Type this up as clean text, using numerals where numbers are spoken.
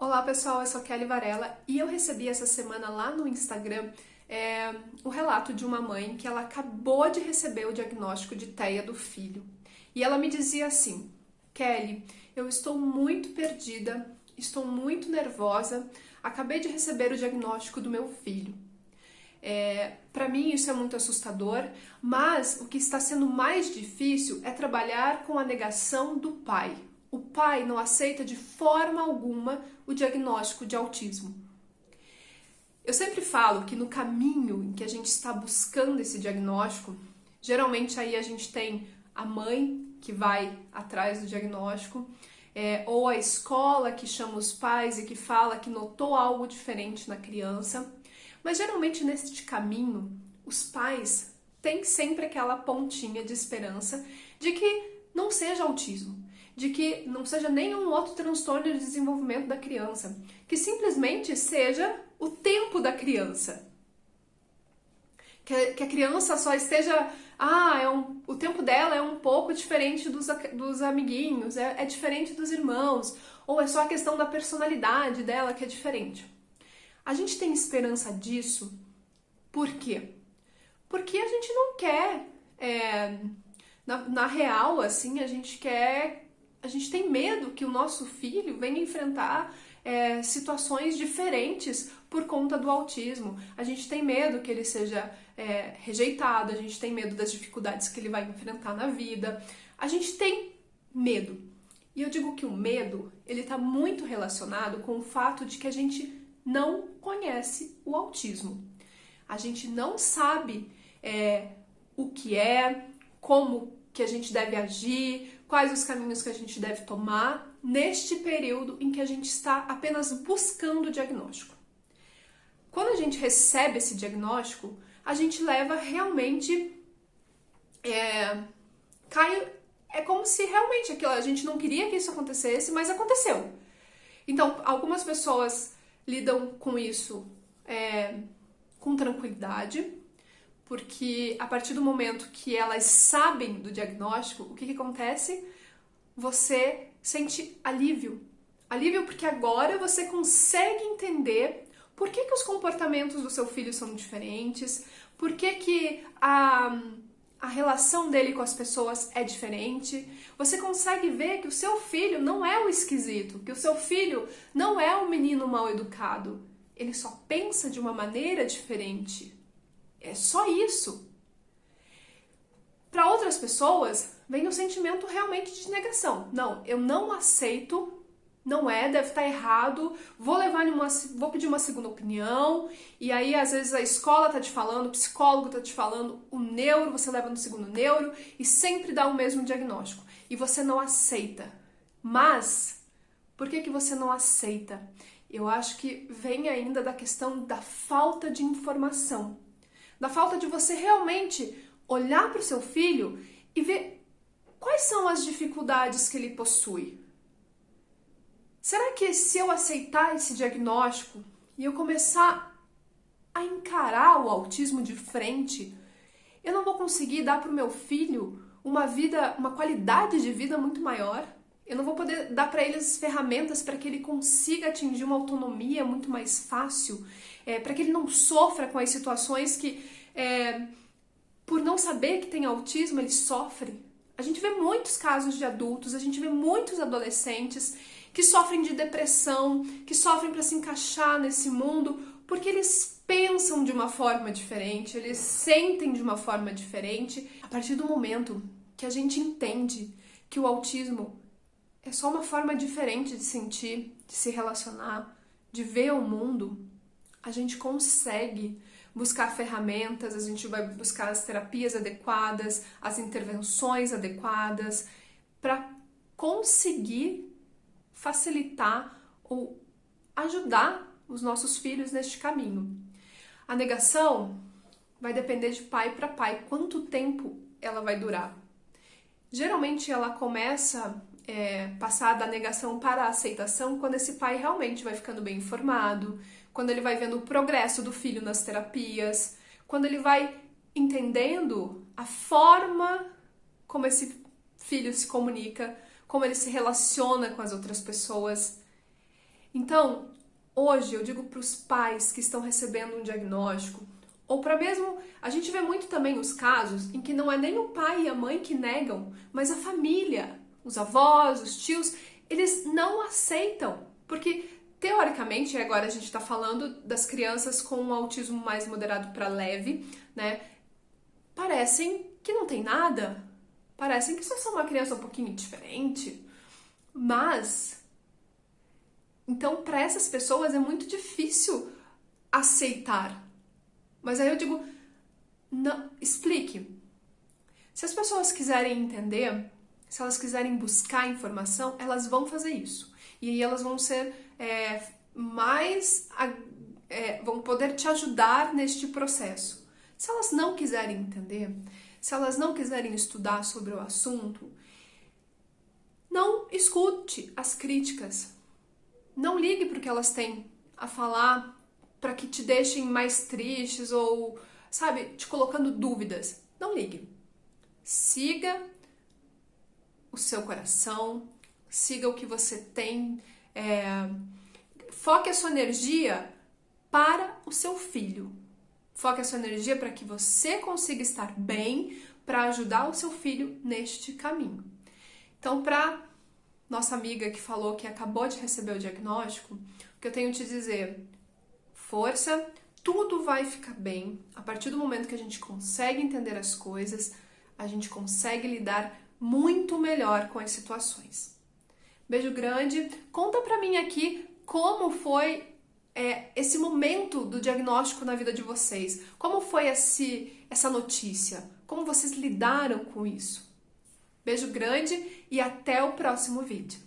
Olá pessoal, eu sou Kelly Varela e eu recebi essa semana lá no Instagram o relato de uma mãe que ela acabou de receber o diagnóstico de TEA do filho. E ela me dizia assim: Kelly, eu estou muito perdida, estou muito nervosa, acabei de receber o diagnóstico do meu filho. Para mim isso é muito assustador, mas o que está sendo mais difícil é trabalhar com a negação do pai. O pai não aceita de forma alguma o diagnóstico de autismo. Eu sempre falo que no caminho em que a gente está buscando esse diagnóstico, geralmente aí a gente tem a mãe que vai atrás do diagnóstico, ou a escola que chama os pais e que fala que notou algo diferente na criança. Mas geralmente neste caminho, os pais têm sempre aquela pontinha de esperança de que não seja autismo, de que não seja nenhum outro transtorno de desenvolvimento da criança, que simplesmente seja o tempo da criança. Que a criança só esteja... o tempo dela é um pouco diferente dos amiguinhos, é diferente dos irmãos, ou é só a questão da personalidade dela que é diferente. A gente tem esperança disso, por quê? Porque a gente não quer, na real, assim, a gente tem medo que o nosso filho venha enfrentar situações diferentes por conta do autismo. A gente tem medo que ele seja rejeitado, a gente tem medo das dificuldades que ele vai enfrentar na vida. A gente tem medo. E eu digo que o medo, ele está muito relacionado com o fato de que a gente não conhece o autismo. A gente não sabe o que é, como que a gente deve agir, quais os caminhos que a gente deve tomar neste período em que a gente está apenas buscando o diagnóstico. Quando a gente recebe esse diagnóstico, a gente leva realmente... É como se realmente aquilo, a gente não queria que isso acontecesse, mas aconteceu. Então, algumas pessoas lidam com isso com tranquilidade, porque a partir do momento que elas sabem do diagnóstico, o que acontece? Você sente alívio. Alívio porque agora você consegue entender por que os comportamentos do seu filho são diferentes, por que a relação dele com as pessoas é diferente. Você consegue ver que o seu filho não é o esquisito, que o seu filho não é o menino mal educado. Ele só pensa de uma maneira diferente. É só isso. Para outras pessoas, vem o sentimento realmente de negação. Não, eu não aceito, deve estar errado, vou pedir uma segunda opinião, e aí às vezes a escola tá te falando, o psicólogo tá te falando, o neuro, você leva no segundo neuro, e sempre dá o mesmo diagnóstico. E você não aceita. Mas, por que você não aceita? Eu acho que vem ainda da questão da falta de informação. Da falta de você realmente olhar para o seu filho e ver quais são as dificuldades que ele possui. Será que se eu aceitar esse diagnóstico e eu começar a encarar o autismo de frente, eu não vou conseguir dar para o meu filho uma qualidade de vida muito maior? Eu não vou poder dar para ele as ferramentas para que ele consiga atingir uma autonomia muito mais fácil, para que ele não sofra com as situações que, por não saber que tem autismo, ele sofre. A gente vê muitos casos de adultos, a gente vê muitos adolescentes que sofrem de depressão, que sofrem para se encaixar nesse mundo, porque eles pensam de uma forma diferente, eles sentem de uma forma diferente. A partir do momento que a gente entende que o autismo é só uma forma diferente de sentir, de se relacionar, de ver o mundo, a gente consegue buscar ferramentas, a gente vai buscar as terapias adequadas, as intervenções adequadas, para conseguir facilitar ou ajudar os nossos filhos neste caminho. A negação vai depender de pai para pai, quanto tempo ela vai durar. Geralmente ela começa passar da negação para a aceitação quando esse pai realmente vai ficando bem informado, quando ele vai vendo o progresso do filho nas terapias, quando ele vai entendendo a forma como esse filho se comunica, como ele se relaciona com as outras pessoas. Então, hoje eu digo para os pais que estão recebendo um diagnóstico, ou para mesmo, a gente vê muito também os casos em que não é nem o pai e a mãe que negam, mas a família, os avós, os tios, eles não aceitam, porque teoricamente, e agora a gente está falando das crianças com um autismo mais moderado para leve, né? Parecem que não tem nada, parecem que só são uma criança um pouquinho diferente, mas então para essas pessoas é muito difícil aceitar. Mas aí eu digo, não, explique. Se as pessoas quiserem entender, se elas quiserem buscar informação, elas vão fazer isso. E aí elas vão ser vão poder te ajudar neste processo. Se elas não quiserem entender, se elas não quiserem estudar sobre o assunto, não escute as críticas. Não ligue para o que elas têm a falar para que te deixem mais tristes ou, sabe, te colocando dúvidas. Não ligue. Siga o seu coração, siga o que você tem, foque a sua energia para o seu filho. Foque a sua energia para que você consiga estar bem, para ajudar o seu filho neste caminho. Então, para nossa amiga que falou que acabou de receber o diagnóstico, o que eu tenho te dizer, força, tudo vai ficar bem. A partir do momento que a gente consegue entender as coisas, a gente consegue lidar muito melhor com as situações. Beijo grande. Conta pra mim aqui como foi esse momento do diagnóstico na vida de vocês. Como foi essa notícia? Como vocês lidaram com isso? Beijo grande e até o próximo vídeo.